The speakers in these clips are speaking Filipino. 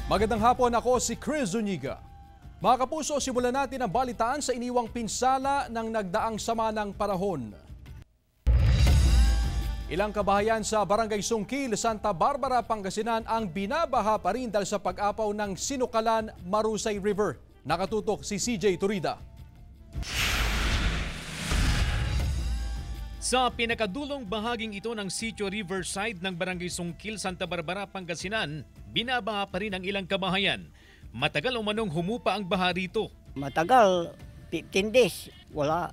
Magandang hapon, ako si Chris Zuniga. Mga kapuso, simulan natin ang balitaan sa iniwang pinsala ng nagdaang sama ng panahon. Ilang kabahayan sa Barangay Sungkil, Santa Barbara, Pangasinan ang binabaha pa rin dahil sa pag-apaw ng Sinukalan, Marusay River. Nakatutok si CJ Turida. Sa pinakadulong bahaging ito ng Sitio Riverside ng Barangay Sungkil, Santa Barbara, Pangasinan, binabaha pa rin ang ilang kabahayan. Matagal umanong humupa ang baha rito. Matagal, 15 days, walang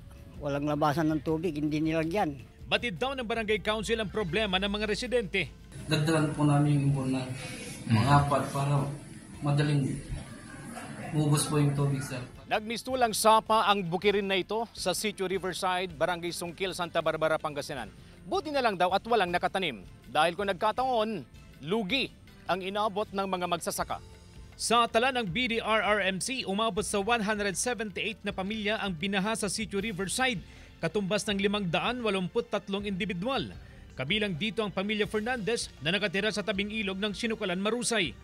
labasan ng tubig, hindi nilagyan. Batid daw ng Barangay Council ang problema ng mga residente. Dagdagan po namin yung ibon na mga para madaling ubos po yung tubig, sir. Nagmistulang sapa ang bukirin na ito sa Sitio Riverside, Barangay Sungkil, Santa Barbara, Pangasinan. Buti na lang daw at walang nakatanim dahil kung nagkataon, lugi ang inabot ng mga magsasaka. Sa tala ng BDRRMC, umabot sa 178 na pamilya ang binaha sa Sitio Riverside, katumbas ng 583 individual. Kabilang dito ang pamilya Fernandez na nakatira sa tabing ilog ng Sinukalan, Marusay.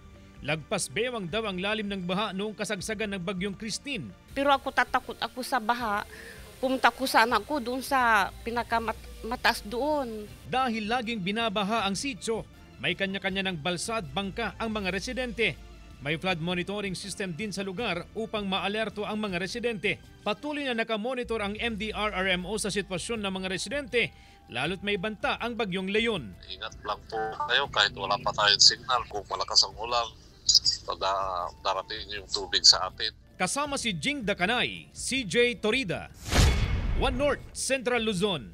Lagpas bewang daw ang lalim ng baha noong kasagsagan ng bagyong Christine. Pero ako tatakot ako sa baha. Pumunta ko sana ako doon sa pinakamataas doon. Dahil laging binabaha ang sitio, may kanya-kanya ng balsa at bangka ang mga residente. May flood monitoring system din sa lugar upang maalerto ang mga residente. Patuloy na nakamonitor ang MDRRMO sa sitwasyon ng mga residente, lalo't may banta ang bagyong Leon. Ingat lang po kayo kahit wala pa tayong signal. Kung malakas ang ulan, darating yung tubig sa atin. Kasama si Jing Dakanay, CJ Torida, One North, Central Luzon.